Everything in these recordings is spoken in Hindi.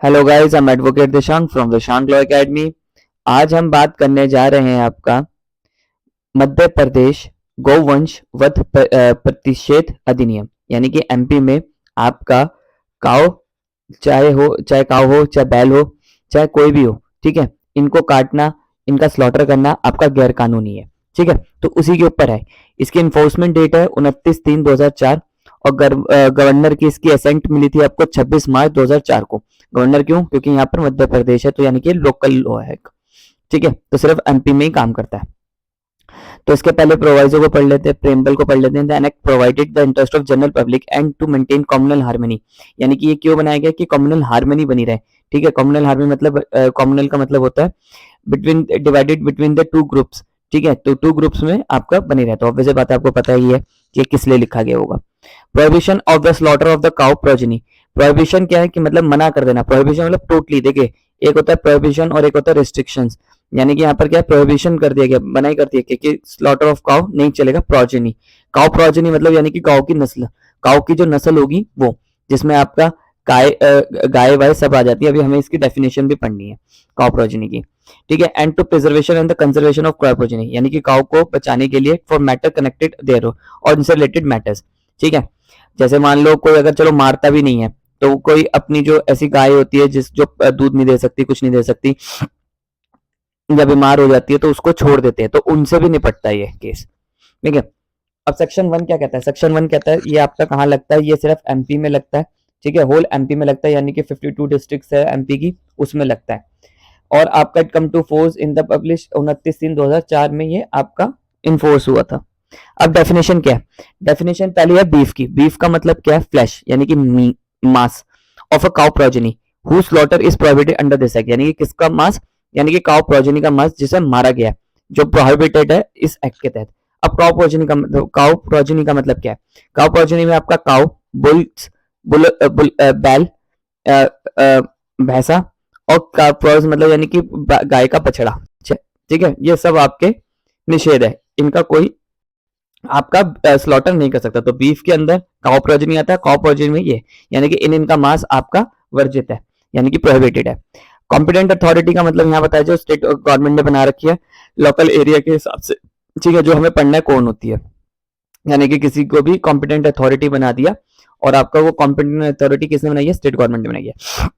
Hello guys, I am advocate Dishank from Dishank law academy. आज हम बात करने जा रहे हैं आपका मध्य प्रदेश गौवंश वध प्रतिषेध अधिनियम, यानी कि एमपी में आपका काऊ, चाहे काऊ हो, चाहे बैल हो, चाहे कोई भी हो, ठीक है, इनको काटना, इनका स्लॉटर करना आपका गैर कानूनी है। ठीक है, तो उसी के ऊपर है। इसकी इन्फोर्समेंट डेट है 29/3/2004 और गवर्नर की इसकी असेंट मिली थी आपको 26 मार्च 2004 को। गवर्नर क्यों? क्योंकि यहाँ पर मध्य प्रदेश है, तो यानी कि लोकल लॉ है। ठीक है, तो सिर्फ एमपी में ही काम करता है। तो इसके पहले प्रोवाइजो को पढ़ लेते हैं, प्रेम्बल को पढ़ लेते हैं। The enact provided the interest of general public and to maintain communal harmony, यानी कि ये क्यों बनाया गया कि कम्युनल हार्मनी बनी रहे। ठीक है, कम्युनल हार्मनी मतलब कम्युनल का मतलब होता है between, divided between the two groups. ठीक है, तो टू ग्रुप्स में आपका बनी रहता है। ऑब्वियस बात है, आपको पता ही है कि किस लिए लिखा गया होगा। Prohibition of the slaughter of the cow progeny. Prohibition क्या है कि मतलब मना कर देना। प्रोहिबिशन मतलब टोटली, देखिए एक होता है प्रोहिबिशन और एक होता है रिस्ट्रिक्शंस। यानी कि यहाँ पर क्या प्रोहिबिशन कर दिया गया, मनाही कर दिया कि स्लॉटर ऑफ काउ नहीं चलेगा। प्रोजेनी, काउ प्रोजेनी मतलब यानी कि काउ की नस्ल, काउ की जो नस्ल होगी वो, जिसमें आपका गाय वाय सब आ जाती है। अभी हमें इसकी डेफिनेशन भी पढ़नी है काउ प्रोजेनी की। ठीक है, and to preservation and the conservation of cow progeny, यानी कि काउ को बचाने के लिए फॉर मैटर कनेक्टेड देयर और इनसे रिलेटेड मैटर्स। ठीक है, जैसे मान लो कोई अगर चलो मारता भी नहीं है, तो कोई अपनी जो ऐसी गाय होती है जिस जो दूध नहीं दे सकती, कुछ नहीं दे सकती, या बीमार हो जाती है, तो उसको छोड़ देते हैं, तो उनसे भी निपटता है ये केस। ठीक है, अब सेक्शन 1 क्या कहता है? सेक्शन 1 कहता है ये आपका कहाँ लगता है? ये सिर्फ एमपी में लगता है। ठीक है, होल एमपी में लगता है, यानी कि 52 डिस्ट्रिक्ट है एमपी की, उसमें लगता है। और आपका it come to force in the publish 29/3/2004 में ये आपका इन्फोर्स हुआ था। अब डेफिनेशन क्या है? डेफिनेशन पहले है बीफ की। बीफ का मतलब क्या है? फ्लैश, यानी कि मांस of a cow progeny who slaughter is prohibited under this act, यानी कि किसका मांस? यानी कि काउ प्रोजेनी का मांस जिसे मारा गया, जो प्रोहिबिटेड है इस एक्ट के तहत। अब काउ प्रोजेनी का मतलब, काउ प्रोजेनी का मतलब क्या है? काउ प्रोजेनी में आपका काउ, बुल्स, बैल, भैंसा, और प्रोज मतलब यानी कि गाय का बछड़ा। ठीक है, ये सब आपके निषेध है, इनका कोई आपका स्लॉटर नहीं कर सकता। तो बीफ के अंदर काउ प्रोजेनी आता है, काउ प्रोजेनी में ये, यानी कि इनका मांस आपका वर्जित है, यानी कि प्रोहिबिटेड है। कॉम्पिटेंट अथॉरिटी का मतलब यहाँ बताया जो स्टेट गवर्नमेंट ने बना रखी है लोकल एरिया के हिसाब से। ठीक है, जो हमें पढ़ना है कौन होती है, यानी कि किसी को भी कॉम्पिटेंट अथॉरिटी बना दिया, और आपका वो कॉम्पिटेंट अथॉरिटी किसने बनाई है? स्टेट गवर्नमेंट ने बनाई है।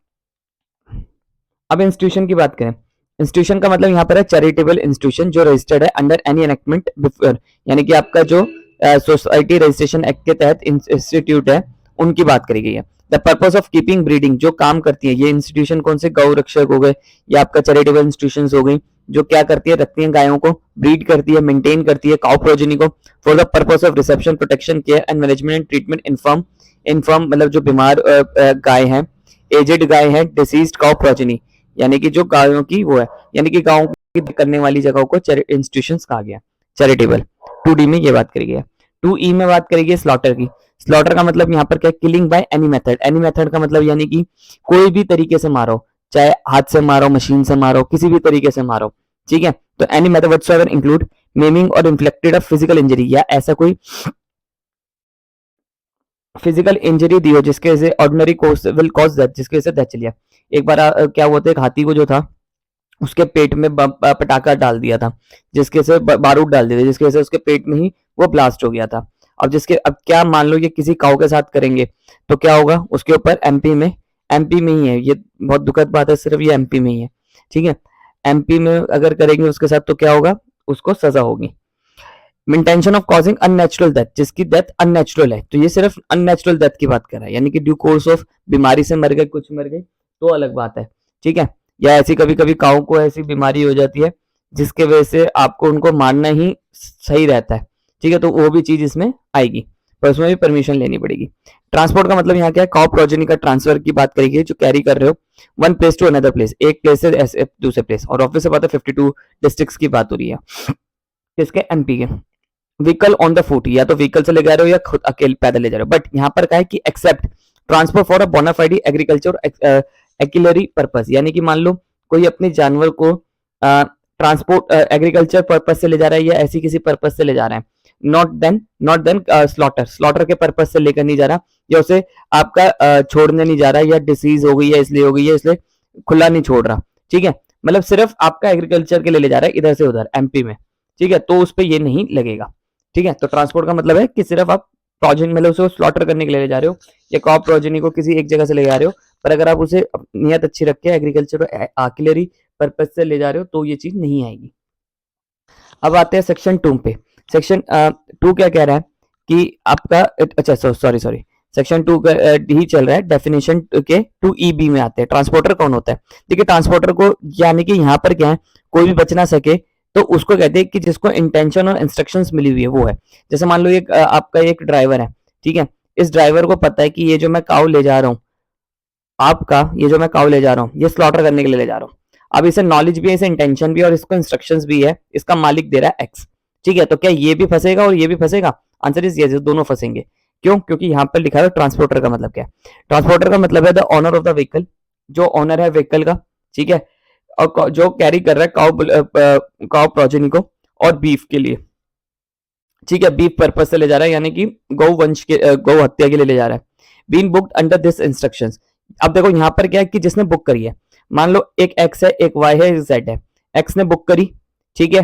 अब इंस्टीट्यूशन की बात करें, इंस्टीट्यूशन का मतलब यहाँ पर है चैरिटेबल इंस्टीट्यूशन जो रजिस्टर्ड है अंडर एनी एनेक्टमेंट बिफोर, यानी कि आपका जो सोसाइटी रजिस्ट्रेशन एक्ट के तहत इंस्टीट्यूट है उनकी बात करी गई है। The purpose of keeping breeding, जो काम करती है ये इंस्टीट्यूशन कौन से? गौ रक्षक हो गए, या आपका चैरिटेबल इंस्टीट्यूशन हो गई, जो क्या करती है? रखती है गायों को, ब्रीड करती है, मेंटेन करती है काउ प्रोजेनी को, for the purpose of reception, protection, care and management and treatment inform, inform मतलब जो बीमार गाय है, एजेड गाय है, डिसीज्ड काउ प्रोजेनी, यानी कि जो गायों की वो है, यानी कि गायों की करने वाली जगहों को इंस्टीट्यूशन कहा गया चैरिटेबल। 2D में ये बात करी गई है। 2E में बात करेगी स्लॉटर की। स्लॉटर का मतलब यहाँ पर क्या? Killing by any method. Any method का मतलब यानी कि कोई भी तरीके से मारो, चाहे हाथ से मारो, मशीन से मारो, किसी भी तरीके से मारो। ठीक है, तो एनी मेथड व्हाटसोएवर इंक्लूड मेमिंग और इन्फ्लिक्टेड ऑफ फिजिकल इंजरी, या ऐसा कोई फिजिकल इंजरी दी हो जिसके वजह से ऑर्डिनरी विल कॉज डेथ, जिसकी वजह से डेथ चली है। एक बार क्या हुआ था, एक हाथी को जो था उसके पेट में पटाखा डाल दिया था, जिसके से बारूद डाल दिया था, जिसकी वजह से उसके पेट में ही वो ब्लास्ट हो गया था। अब क्या मान लो ये किसी काऊ के साथ करेंगे तो क्या होगा? उसके ऊपर एमपी में ही है, ये बहुत दुखद बात है, सिर्फ ये एमपी में ही है। ठीक है, एमपी में अगर करेंगे उसके साथ तो क्या होगा? उसको सजा होगी। Intention of causing unnatural death, जिसकी डेथ अननेचुरल है, तो ये सिर्फ अननेचुरल डेथ की बात कर रहा है, यानी कि ड्यू कोर्स ऑफ बीमारी से मर गए, कुछ मर गए तो अलग बात है। ठीक है, या ऐसी कभी कभी काऊ को ऐसी बीमारी हो जाती है जिसके वजह से आपको उनको मारना ही सही रहता है। ठीक है, तो वो भी चीज इसमें आएगी, पर उसमें भी परमिशन लेनी पड़ेगी। ट्रांसपोर्ट का मतलब यहाँ क्या है? काउ प्रोजेनी का ट्रांसफर की बात करेगी, जो कैरी कर रहे हो one place to another place, एक प्लेस से दूसरे प्लेस। और ऑब्वियस बात है 52 डिस्ट्रिक्ट्स की बात हो रही है, किसके? एमपी के। व्हीकल ऑन द फुट, या तो व्हीकल से ले जा रहे हो या खुद अकेले पैदल ले जा रहे हो, बट यहाँ पर क्या है कि except transport for a bona fide agriculture ancillary purpose, यानी कि मान लो कोई अपने जानवर को ट्रांसपोर्ट एग्रीकल्चर पर्पस से ले जा रहा है या ऐसी किसी पर्पस से ले जा रहा है, नॉट देन स्लॉटर के पर्पज से लेकर नहीं जा रहा, या उसे आपका छोड़ने नहीं जा रहा, या डिसीज हो गई है इसलिए हो गई है इसलिए खुला नहीं छोड़ रहा, ठीक है, मतलब सिर्फ आपका एग्रीकल्चर के लिए ले जा रहा है इधर से उधर एमपी में, ठीक है, तो उस पर ये नहीं लगेगा, ठीक है। तो ट्रांसपोर्ट का मतलब है कि सिर्फ आप प्रोजेनी मतलब उसको स्लॉटर करने के लिए ले जा रहे हो, या क्रॉप प्रोजेनी को किसी एक जगह से ले जा रहे हो, पर अगर आप उसे नियत अच्छी रख के एग्रीकल्चर आर्टिलरी पर्पज से ले जा रहे हो तो ये चीज नहीं आएगी। अब आते हैं सेक्शन 2 पे। सेक्शन 2 क्या कह रहा है कि आपका अच्छा सॉरी सेक्शन 2 ही चल रहा है, डेफिनेशन के 2EB में आते हैं। ट्रांसपोर्टर कौन होता है? देखिए ट्रांसपोर्टर को यानी कि यहाँ पर क्या है, कोई भी बच ना सके तो उसको कहते हैं कि जिसको इंटेंशन और इंस्ट्रक्शंस मिली हुई है वो है। जैसे मान लो एक आपका एक ड्राइवर है, ठीक है, इस ड्राइवर को पता है कि ये जो मैं काऊ ले जा रहा हूँ, आपका ये जो मैं काऊ ले जा रहा हूँ ये स्लॉटर करने के लिए ले जा रहा हूँ। अब इसे नॉलेज भी है, इसे इंटेंशन भी है और इसको इंस्ट्रक्शंस भी है, इसका मालिक दे रहा है एक्स, ठीक है, तो क्या ये भी फंसेगा और ये भी फंसेगा? आंसर इज यस, दोनों फंसेंगे। क्यों? क्योंकि यहाँ पर लिखा है ट्रांसपोर्टर का मतलब क्या है। ट्रांसपोर्टर का मतलब है the owner of the vehicle, जो ऑनर है व्हीकल का, ठीक है, और जो कैरी कर रहा है काउ प्रोजेनी को और बीफ के लिए, ठीक है, बीफ पर्पज से ले जा रहा है, यानी कि गौ वंश के गौ हत्या के लिए ले जा रहा है। Been booked under this instructions. अब देखो यहाँ पर क्या है कि जिसने बुक करी है, मान लो एक एक्स है, एक वाई है, एक जेड है। एक्स ने बुक करी, ठीक है,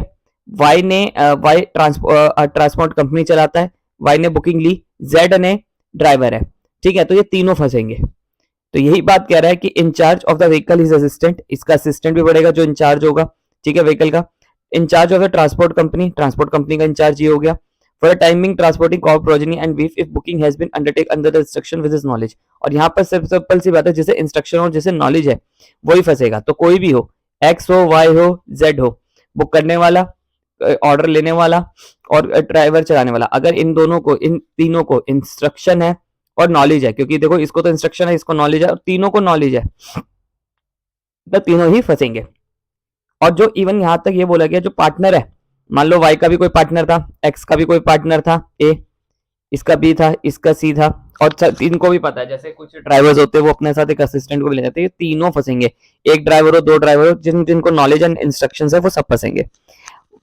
वाई ने वाई ट्रांसपोर्ट कंपनी चलाता है, वाई ने बुकिंग ली, जेड ने ड्राइवर है, ठीक है, तो ये तीनों फंसेंगे। तो यही बात कह रहा है कि incharge of the vehicle is assistant, इसका असिस्टेंट भी बढ़ेगा जो इंचार्ज होगा, ठीक है, व्हीकल का। Incharge of the transport company का इंचार्ज ये हो गया। For timing transporting cow progeny and beef if booking has been undertake under the instruction with his knowledge. और यहाँ पर सिंपल सी बात है, जिसे इंस्ट्रक्शन और जिसे नॉलेज है वही फंसेगा। तो कोई भी हो, एक्स हो, वाई हो, जेड हो, बुक करने वाला, ऑर्डर लेने वाला और ड्राइवर चलाने वाला, अगर इन दोनों को, इन तीनों को इंस्ट्रक्शन है और नॉलेज है, क्योंकि देखो इसको तो इंस्ट्रक्शन है, इसको नॉलेज है, और तीनों को नॉलेज है, तो तीनों ही फंसेंगे। और जो इवन यहां तक ये बोला गया जो पार्टनर है, मान लो वाई का भी कोई पार्टनर था, एक्स का भी कोई पार्टनर था, ए, इसका बी था, इसका सी था, और इनको भी पता है, जैसे कुछ ड्राइवर्स होते हैं वो अपने साथ एक असिस्टेंट को भी ले जाते हैं, तीनों फंसेंगे। एक ड्राइवर हो, दो ड्राइवर हो, जिनको नॉलेज एंड इंस्ट्रक्शंस है वो सब फंसेंगे।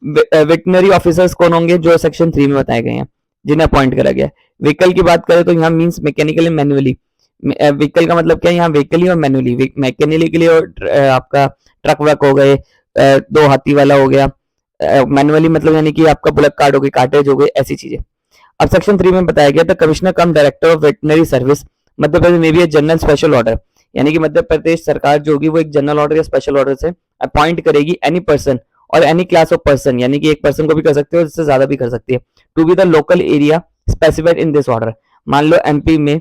वेटनरी ऑफिसर्स कौन होंगे? जो सेक्शन 3 में बताए गए हैं, जिन्हें अपॉइंट करा गया है। व्हीकल की बात करें तो यहाँ मींस मैकेनिकली मैनुअली। व्हीकल का मतलब क्या है? यहाँ व्हीकली और मैनुअली। मैकेनिकली के लिए आपका ट्रक वर्क हो गए, दो हाथी वाला हो गया, मैनुअली मतलब यानी कि आपका बुलेट कार्ड हो गई, कार्टेज हो गई, ऐसी चीजें। अब सेक्शन 3 में बताया गया था commissioner cum director of veterinary service Madhya Pradesh में भी एक जनरल स्पेशल ऑर्डर, यानी कि मध्य प्रदेश सरकार जो होगी वो एक जनरल ऑर्डर या स्पेशल ऑर्डर से अपॉइंट करेगी एनी पर्सन और एनी क्लास ऑफ पर्सन, यानी कि एक पर्सन को भी कर सकते हो, इससे ज्यादा भी कर सकती है, to be the local area specified in this order. मान लो एमपी में,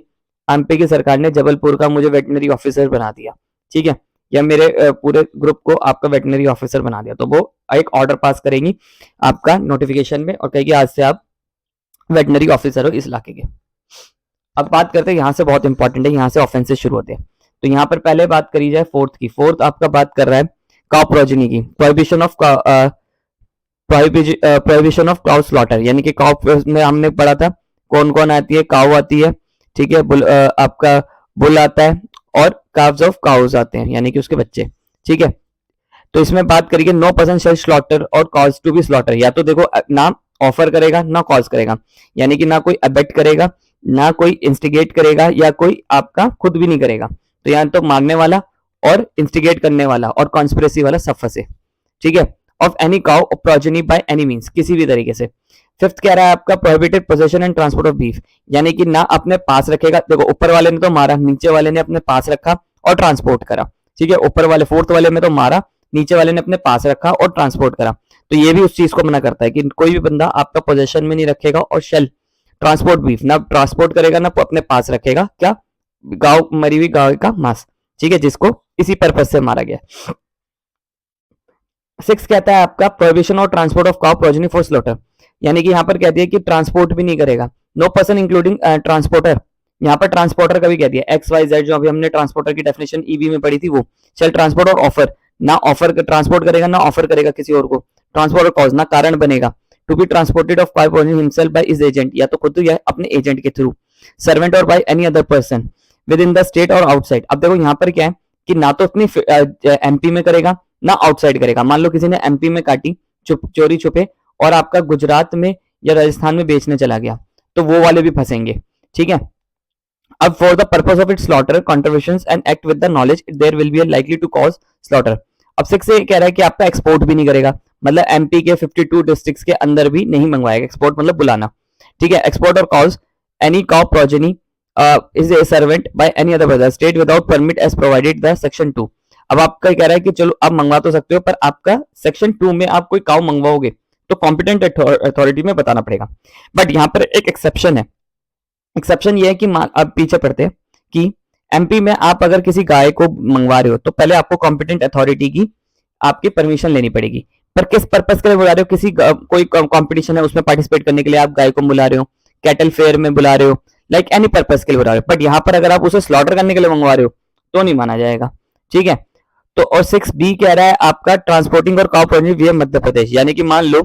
एमपी की सरकार ने जबलपुर का मुझे वेटनरी ऑफिसर बना दिया, ठीक है, या मेरे पूरे ग्रुप को आपका वेटनरी ऑफिसर बना दिया, तो वो एक ऑर्डर पास करेंगी आपका नोटिफिकेशन में और कहेगी आज से आप वेटनरी ऑफिसर हो इस इलाके के। अब बात करते हैं, यहाँ से बहुत इंपॉर्टेंट है, यहाँ से ऑफेंसेस शुरू होते हैं। तो यहाँ पर पहले बात करी जाए फोर्थ की। फोर्थ आपका बात कर रहा है काउ प्रोजेनी की, प्रोहिबिशन ऑफ काउ स्लॉटर, यानी कि काउ में हमने पढ़ा था कौन कौन आती है, काउ आती है, ठीक है, आपका बुल आता है और काव्स ऑफ काउज आते हैं, यानी कि उसके बच्चे, ठीक है। तो इसमें बात करेंगे नो पर्सन शेल स्लॉटर और कॉज टू बी स्लॉटर। या तो देखो ना ऑफर करेगा ना कॉज करेगा, यानी कि ना कोई अबेट करेगा ना कोई इंस्टिगेट करेगा या कोई आपका खुद भी नहीं करेगा। तो यहाँ तो मांगने वाला और इंस्टिगेट करने वाला और कॉन्स्पिरेसी वाला सब फंसे, ठीक है। Of any cow progeny by any means, किसी भी तरीके से। फिफ्थ कह रहा है आपका prohibited possession and transport of beef, यानी कि ना अपने पास रखेगा। देखो ऊपर वाले ने तो मारा, नीचे वाले ने अपने पास रखा और ट्रांसपोर्ट करा, ठीक है। ऊपर वाले फोर्थ वाले में तो मारा, नीचे वाले ने अपने पास रखा और ट्रांसपोर्ट करा। तो ये भी उस चीज को मना करता है कि कोई भी बंदा आपका पोजेशन में नहीं रखेगा और शेल ट्रांसपोर्ट बीफ, ना ट्रांसपोर्ट करेगा ना अपने पास रखेगा क्या, गांव मरी हुई गाय का मांस, ठीक है, जिसको इसी पर्पज से मारा गया। सिक्स कहता है आपका प्रोहिबिशन और transport of cow progeny for slaughter, यानी कि यहाँ पर कहती है कि ट्रांसपोर्ट भी नहीं करेगा। नो पर्सन इंक्लूडिंग ट्रांसपोर्टर, यहाँ पर ट्रांसपोर्टर का भी कह दिया, एक्स वाई जेड जो अभी हमने ट्रांसपोर्टर की डेफिनेशन ईबी में पढ़ी थी वो। चल ट्रांसपोर्ट और ऑफर, ना ऑफर ट्रांसपोर्ट करेगा ना ऑफर करेगा किसी और को। ट्रांसपोर्ट और कॉज, ना कारण बनेगा। To be transported of cow progeny himself by is agent, या तो खुद या अपने एजेंट के थ्रू। सर्वेंट और by any other person within the state और आउटसाइड। अब देखो यहाँ पर क्या है कि ना तो अपनी एमपी में करेगा ना आउटसाइड करेगा। मान लो किसी ने एमपी में काटी चोरी छुपे और आपका गुजरात में या राजस्थान में बेचने चला गया, तो वो वाले भी फंसेंगे, ठीक है। अब for the purpose of it slaughter contribution and act with the knowledge there will be likely to cause slaughter. अब 6 से कह रहा है कि आपका एक्सपोर्ट भी नहीं करेगा, मतलब एमपी के 52 डिस्ट्रिक्ट्स के अंदर भी नहीं मंगवाएगा, एक्सपोर्ट मतलब बुलाना, ठीक है। एक्सपोर्ट और cause any cow progeny is a servant by any other brother state without permit as provided the section 2। अब आपका कह रहा है कि चलो आप मंगवा तो सकते हो, पर आपका सेक्शन 2 में आप कोई काउ मंगवाओगे तो कॉम्पिटेंट अथॉरिटी में बताना पड़ेगा। बट यहाँ पर एक एक्सेप्शन है, एक्सेप्शन ये है कि अब पीछे पड़ते हैं कि एमपी में आप अगर किसी गाय को मंगवा रहे हो तो पहले आपको कॉम्पिटेंट अथॉरिटी की आपकी परमिशन लेनी पड़ेगी। पर किस पर्पस के लिए बुला रहे हो, किसी कोई कंपटीशन है उसमें पार्टिसिपेट करने के लिए आप गाय को बुला रहे हो, कैटल फेयर में बुला रहे हो, लाइक एनी पर्पस के लिए बुला रहे हो। बट यहाँ पर अगर आप उसे स्लॉटर करने के लिए मंगवा रहे हो तो नहीं माना जाएगा, ठीक है। तो और 6B कह रहा है आपका ट्रांसपोर्टिंग और काउ प्रोजेनी मध्य प्रदेश, यानी कि मान लो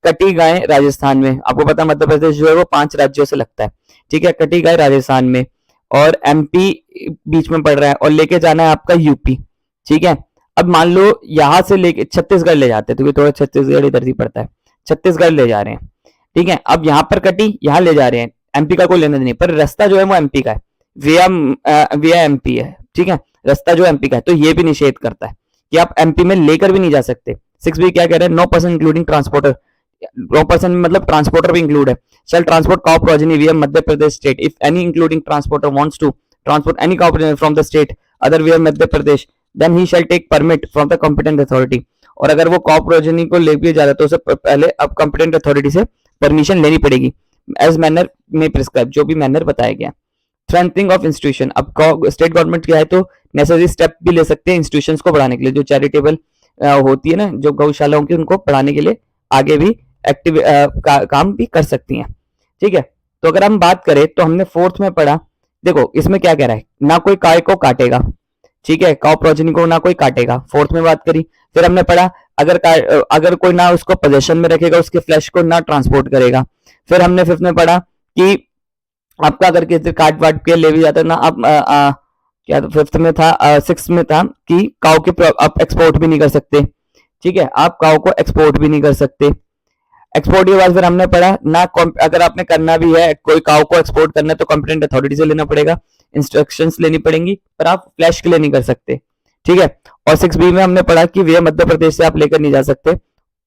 कटी गाय राजस्थान में, आपको पता मध्य प्रदेश जो है वो 5 राज्यों से लगता है, ठीक है। कटी गाय राजस्थान में और एमपी बीच में पड़ रहा है और लेके जाना है आपका यूपी, ठीक है। अब मान लो यहां से लेके छत्तीसगढ़ ले जाते हैं, क्योंकि थोड़ा छत्तीसगढ़ इधर ही पड़ता है, छत्तीसगढ़ ले जा रहे हैं, ठीक है। अब यहाँ पर कटी यहाँ ले जा रहे हैं, एमपी का कोई लेना नहीं, पर रास्ता जो है वो एमपी का है, विया एमपी है, ठीक है। रास्ता जो एमपी का है, तो ये भी निषेध करता है कि आप एमपी में लेकर भी नहीं जा सकते। 6B क्या कह रहे हैं, 9% इंक्लूडिंग ट्रांसपोर्टर, 9% मतलब ट्रांसपोर्टर भी इंक्लूड है, shall transport cow progeny via Madhya Pradesh state if any including transporter wants to transport any cow progeny from the state other via Madhya Pradesh then he shall take permit from the competent authority। और अगर वो काउ प्रोजेनी को ले भी जा रहा है तो उसे पहले अब कंपिटेंट अथॉरिटी से परमिशन लेनी पड़ेगी एज मैनर में प्रिस्क्राइब, जो भी मैनर बताया गया। स्ट्रेंथनिंग ऑफ इंस्टीट्यूशन, अब स्टेट गवर्नमेंट क्या है तो नेसेसरी स्टेप भी ले सकते हैं इंस्टीट्यूशंस को बढ़ाने के लिए, जो चैरिटेबल होती है ना, जो गौशालाओं की, उनको बढ़ाने के लिए आगे भी एक्टिव काम भी कर सकती हैं, ठीक है। तो अगर हम बात करें तो हमने 4th में पढ़ा, देखो इसमें क्या कह रहा है, ना कोई गाय को काटेगा, ठीक है, काउ प्रोजेनी को ना कोई काटेगा, 4th में बात करी। फिर हमने पढ़ा अगर कोई ना उसको पोजेशन में रखेगा, उसके फ्लैश को ना ट्रांसपोर्ट करेगा। फिर हमने 5th में पढ़ा कि आपका अगर किसी काट वाट के ले भी जाता है ना, आप क्या 5th में था 6th में था कि काउ के आप एक्सपोर्ट भी नहीं कर सकते, ठीक है, आप काउ को एक्सपोर्ट भी नहीं कर सकते। एक्सपोर्ट के बाद फिर हमने पढ़ा ना, अगर आपने करना भी है कोई काउ को एक्सपोर्ट करना है तो कॉम्पिटेंट अथॉरिटी से लेना पड़ेगा, इंस्ट्रक्शंस लेनी पड़ेंगी, पर आप फ्लैश के लिए नहीं कर सकते, ठीक है। और 6B में हमने पढ़ा कि वे मध्य प्रदेश से आप लेकर नहीं जा सकते,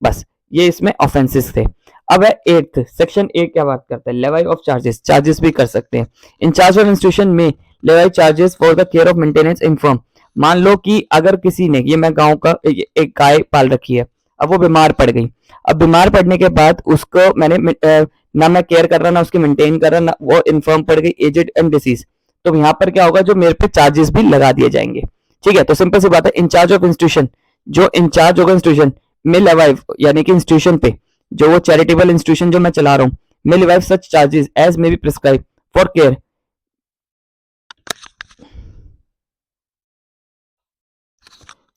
बस ये इसमें ऑफेंसेस थे। अब है 8th सेक्शन 8 क्या बात करता है, लेवाई ऑफ चार्जेस, चार्जेस भी कर सकते हैं। In charge of institution may levy charges for the care of maintenance inform, मान लो कि अगर किसी ने, ये मैं गांव का एक गाय पाल रखी है, अब वो बीमार पड़ गई, अब बीमार पड़ने के बाद उसको मैंने ना मैं केयर कर रहा ना उसकी मेंटेन कर रहा ना, वो इन्फॉर्म पड़ गई एजेड एंड डिसीज, तो यहाँ पर क्या होगा, जो मेरे पे चार्जेस भी लगा दिए जाएंगे, ठीक है। तो सिंपल सी बात है, इंचार्ज ऑफ इंस्टीट्यूशन, जो इंचार्ज होगा इंस्टीट्यूशन में लेवाई, यानी कि इंस्टीट्यूशन पे जो वो चैरिटेबल इंस्टीट्यूशन जो मैं चला रहा हूँ may levy such charges as may be prescribe for care.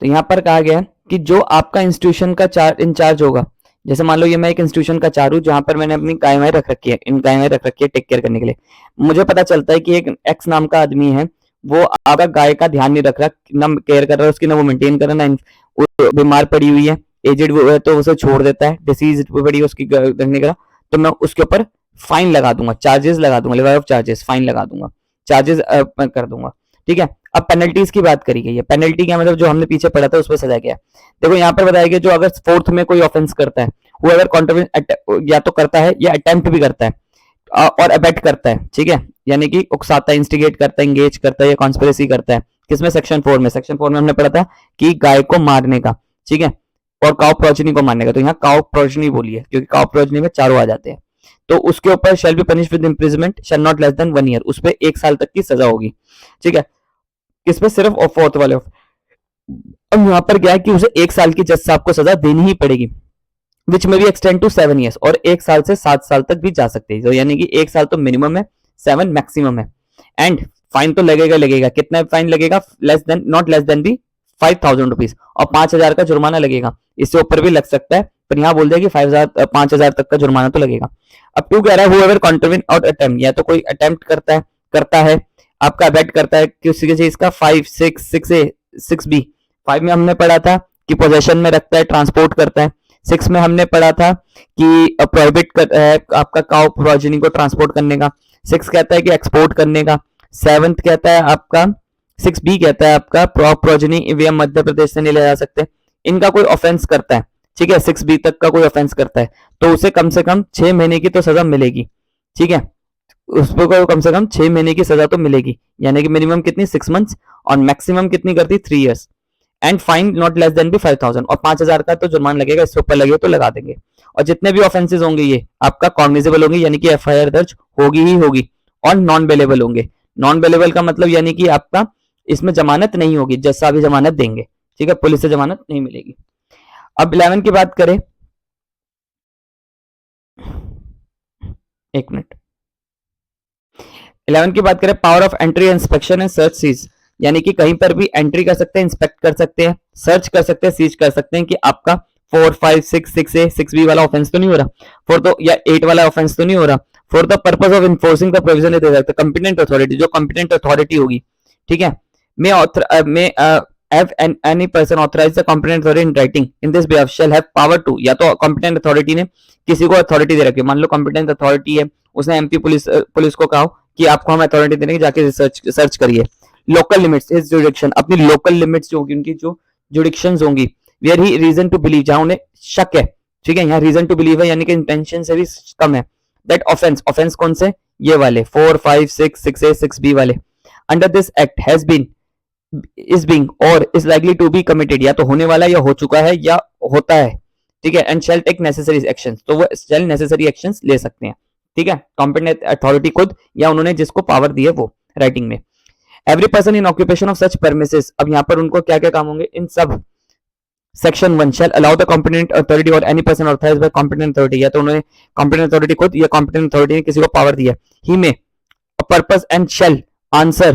तो यहाँ पर कहा गया कि जो आपका इंस्टीट्यूशन का इंचार्ज होगा, जैसे मान लो ये मैं एक इंस्टीट्यूशन का चार हूँ जहां पर मैंने अपनी गायें रख रखी है, इन गायें रख रखी है टेक केयर करने के लिए, मुझे पता चलता है कि एक एक्स नाम का आदमी है, वो आपका गाय का ध्यान नहीं रख रहा, ना केयर कर रहा है उसकी, ना वो मेंटेन कर रहा है, ना बीमार पड़ी हुई है, एजेड है तो उसे छोड़ देता है, डिसीज पड़ी है उसकी रखने का, तो मैं उसके ऊपर फाइन लगा दूंगा, चार्जेस लगा दूंगा, लेवल ऑफ चार्जेस, फाइन लगा दूंगा, चार्जेस कर दूंगा, ठीक है। अब पेनल्टीज की बात करी गई है, पेनल्टी क्या मतलब, जो हमने पीछे पढ़ा था उसमें सजा गया। देखो यहाँ पर बताया गया, जो अगर 4th में कोई ऑफेंस करता है, वो अगर कॉन्ट्रीब्यूशन या तो करता है या अटेम्प्ट भी करता है और अबेट करता है, ठीक है, यानी कि उकसाता है, इंस्टिगेट करता है, एंगेज करता है या कॉन्स्पिरेसी करता है, किसमें, सेक्शन 4 में। सेक्शन 4 में हमने पढ़ा था कि गाय को मारने का, ठीक है, और काउ प्रोजनी को मारने का, तो यहाँ काउ प्रोजनी बोली है क्योंकि काउ प्रोजनी में चारों आ जाते हैं, तो उसके ऊपर shall be punish with imprisonment shall not less than 1 year, उस पर 1 साल तक की सजा होगी, ठीक है। किसमें, सिर्फ 4th वाले। अब यहाँ पर क्या है कि उसे 1 साल की जज साहब को सजा देनी ही पड़ेगी, विच में भी एक्सटेंड टू 7 ईयर्स, और 1 साल से 7 साल तक भी जा सकते हैं, तो यानी कि 1 साल तो मिनिमम है, 7 मैक्सिमम है, एंड फाइन तो लगेगा लगेगा, कितना फाइन लगेगा, less than not less than भी 5000 रुपीज, और 5000 का जुर्माना लगेगा, इससे ऊपर भी लग सकता है, पर यहाँ बोल दिया कि 5000 तक का जुर्माना तो लगेगा। अब 2 कह रहा है whoever contravene or attempt, या तो कोई अटेम्प्ट करता है आपका अबेट करता है किसी चीज का, 5, 6, 6A, 6B। 5 में हमने पढ़ा था कि पोजेशन में रखता है, ट्रांसपोर्ट करता है, 6 में हमने पढ़ा था कि प्रोहिबिट कर आपका काउ प्रोजेनी को ट्रांसपोर्ट करने का। 6 कहता है कि एक्सपोर्ट करने का। 7 कहता है आपका 6B कहता है आपका प्रोजेनी वे मध्य प्रदेश से नहीं ले जा सकते। इनका कोई ऑफेंस करता है, ठीक है, 6B तक का कोई ऑफेंस करता है तो उसे कम से कम 6 महीने की तो सजा मिलेगी, ठीक है, उसको कम से कम 6 महीने की सजा तो मिलेगी, यानी कि मिनिमम कितनी 6 मंथ्स और मैक्सिमम कितनी करती 3 years and fine not less than भी 5000 और 5000 का तो जुर्माना लगेगा, इससे ऊपर लगे तो लगा देंगे। और जितने भी ऑफेंसेस होंगे ये आपका कॉग्निजेबल होंगे, यानी कि एफआईआर दर्ज होगी ही होगी और नॉन बेलेबल होंगे। नॉन बेलेबल का मतलब यानी कि आपका इसमें जमानत नहीं होगी, जैसा भी जमानत देंगे, ठीक है, पुलिस से जमानत नहीं मिलेगी। अब 11 की बात करें, एक मिनट, 11 की बात करें, power of entry, inspection and search seize, यानी कि कहीं पर भी एंट्री कर सकते हैं, इंस्पेक्ट कर सकते हैं, सर्च कर सकते हैं, सीज कर सकते हैं कि आपका 4, 5, 6, 6A, 6B वाला ऑफेंस तो नहीं हो रहा, 4 तो या 8 वाला ऑफेंस तो नहीं हो रहा। For the purpose of enforcing the provision दे सकते, कंपिटेंट अथॉरिटी, जो कंपिटेंट अथॉरिटी होगी, ठीक है, मे have any person authorized the competent authority in writing in this behalf shall have power to, या तो competent authority ने किसी को अथॉरिटी दे रखी है, मान लो competent अथॉरिटी है, उसने एमपी पुलिस को कहा कि आपको हम अथॉरिटी देने की, जाके सर्च करिए। लोकल लिमिट्स इज जुडिक्शन, अपनी लोकल लिमिट्स जो होगी, उनकी जो जुडिक्शंस होंगी, where he reason to believe, जहां उन्हें शक है, ठीक है, यहाँ रीजन टू बिलीव है यानी कि इंटेंशन से भी कम है, दैट ऑफेंस कौन से, ये वाले 4, 5, 6, 6A, 6B वाले, under this act has been is being और is likely to be committed, या तो होने वाला है या हो चुका है या होता है, ठीक है, and shall take necessary actions, तो वो shall necessary actions ले सकते हैं, ठीक है, competent authority खुद या उन्होंने जिसको पावर दी है वो राइटिंग में। Every person in occupation of such premises, अब यहाँ पर उनको क्या क्या काम होंगे, इन sub section 1 shall allow the competent authority or any person authorized by competent authority, या तो उन्होंने competent authority खुद या competent authority ने किसी को पावर दी है, he may purpose and shall answer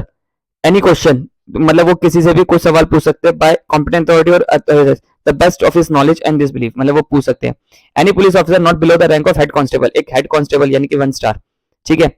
any question, मतलब वो किसी से भी कोई सवाल पूछ सकते हैं बाय कॉम्पिटेंट अथॉरिटी और the best of his knowledge and this belief, मतलब वो पूछ सकते हैं। Any police officer not below the rank of head constable, एक हेड कांस्टेबल यानी कि 1 स्टार, ठीक है,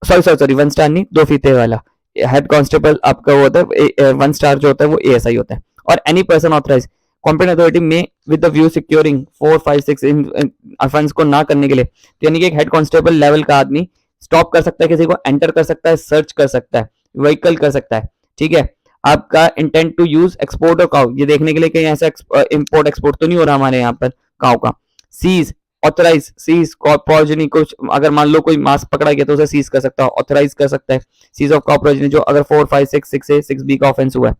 सॉरी 1 स्टार नहीं, 2 फीते वाला हेड कांस्टेबल आपका वो होता है, 1 स्टार जो होता है वो एएसआई होता है। और any person authorise competent authority में विद द व्यू सिक्योरिंग 4, 5, 6 इन ऑफेंस को ना करने के लिए, तो यानी कि एक हेड कांस्टेबल लेवल का आदमी स्टॉप कर सकता है, किसी को एंटर कर सकता है, सर्च कर सकता है, व्हीकल कर सकता है, ठीक है, आपका इंटेंट टू यूज एक्सपोर्ट और काउ, ये देखने के लिए कहीं ऐसा इंपोर्ट एक्सपोर्ट तो नहीं हो रहा हमारे यहाँ पर काउ का। सीज ऑथराइज, सीज प्रोजेनी को अगर मान लो कोई मास पकड़ा गया तो उसे सीज कर सकता है, ऑथराइज कर सकता है, सीज ऑफ काउ प्रोजेनी जो अगर 4, 5, 6, 6A, 6B का ऑफेंस हुआ है।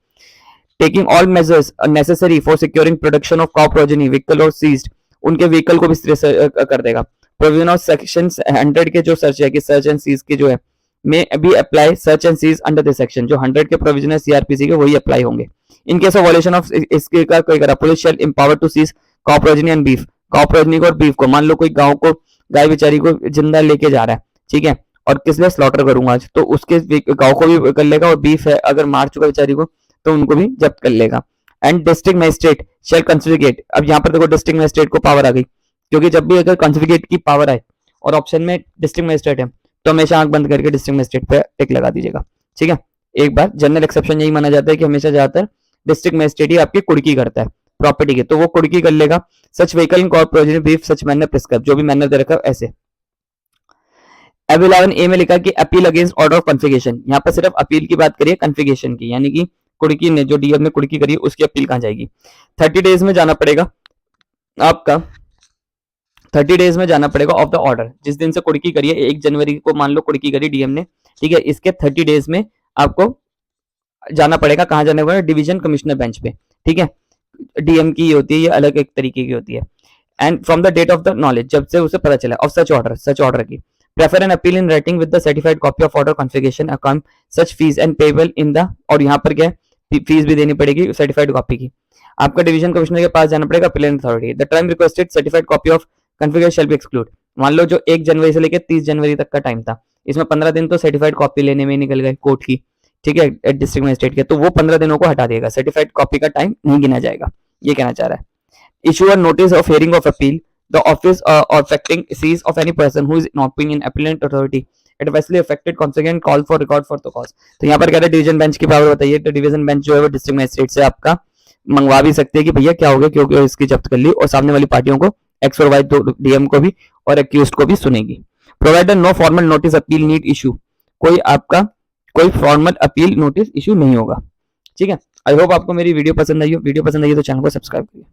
Taking all measures necessary for securing production of cow progeny, vehicle और सीज्ड, उनके व्हीकल को भी कर देगा। प्रोविजन ऑफ सेक्शन 100 के जो सर्च है कि सर्च एंड सीज के जो है में अभी apply search and seize under this section, जो 100 के प्रोविजन है सीआरपीसी के वही अप्लाई होंगे। In case of violation of इसके का कोई करा, police shall empower to seize cow progeny and beef, cow progeny को और बीफ को, मान लो कोई गांव को गाय बेचारी को जिंदा लेके जा रहा है, ठीक है, और किस लिए स्लॉटर करूंगा आज, तो उसके गांव को भी कर लेगा, और बीफ है अगर मार चुका बेचारी को तो उनको भी जब्त कर लेगा। एंड डिस्ट्रिक्ट मजिस्ट्रेट शैल कॉन्फिगरेट, अब यहाँ पर देखो डिस्ट्रिक्ट मजिस्ट्रेट को पावर आ गई, क्योंकि जब भी अगर कॉन्फिगरेट की पावर आए और ऑप्शन में डिस्ट्रिक्ट मजिस्ट्रेट है तो हमेशा आंख बंद करके डिस्ट्रिक्ट मजिस्ट्रेट पे टिक लगा दीजिएगा, ठीक है। एक बार जनरल एक्सेप्शन यही माना जाता है कि हमेशा ज्यादातर डिस्ट्रिक्ट मजिस्ट्रेट ही आपकी कुड़की करता है प्रॉपर्टी के, तो वो कुड़की कर लेगा। Such vehicle in corp progeny beef such manner prescribe, जो भी मैनर दे रखा है ऐसे। अब 11A में लिखा कि appeal against order of configuration, यहाँ पर सिर्फ अपील की बात करिए कॉन्फिगरेशन की, यानी कि कुड़की ने जो डीएम ने कुड़की करी है उसकी अपील कहाँ जाएगी। 30 डेज में जाना पड़ेगा आपका, 30 डेज में जाना पड़ेगा ऑफ द ऑर्डर, जिस दिन से कुड़की करिए 1 जनवरी को मान लो कुड़की करी डीएम ने, ठीक है, इसके 30 डेज में आपको जाना पड़ेगा, कहाँ जाना पड़ेगा, डिवीजन कमिश्नर बेंच पे, ठीक है, डीएम की होती है ये अलग एक तरीके की होती है। And from the date of the knowledge, जब से उसे पता चला, ऑफ सच ऑर्डर की, prefer an appeal in writing with the certified copy of order configuration account such fees and payable in the, और यहाँ पर क्या है फीस भी देनी पड़ेगी सर्टिफाइड कॉपी की, आपका डिवीजन कमिश्नर के पास जाना पड़ेगा appellate authority. The time requested certified copy of configuration shall be exclude, मान लो जो 1 जनवरी से लेकर 30 जनवरी तक का टाइम था, इसमें 15 दिन तो सर्टिफाइड कॉपी लेने में निकल गए कोर्ट की, ठीक है, डिस्ट्रिक्ट मजिस्ट्रेट के, तो वो 15 दिनों को हटा देगा, सर्टिफाइड कॉपी का टाइम नहीं गिना जाएगा, ये कहना चाह रहा है। Issue a notice of hearing of appeal the office affecting seize of any person who is in opinion appellant authority adversely affected consequent call for record for the cause, तो यहाँ पर कह रहे हैं डिवीजन बेंच की पावर बताइए, तो डिवीजन बेंच जो है वो डिस्ट्रिक्ट मजिस्ट्रेट से आपका मंगवा भी सकते हैं कि भैया क्या हो गया, क्योंकि इसकी जब्त कर ली, और सामने वाली पार्टियों को एक्स और वाई दो डीएम को भी और एक्यूज्ड को भी सुनेगी। Provider no formal notice appeal need issue, कोई फॉर्मल अपील नोटिस इशू नहीं होगा। ठीक है, आई होप आपको मेरी वीडियो पसंद आई हो। वीडियो पसंद आई हो तो चैनल को सब्सक्राइब करिए।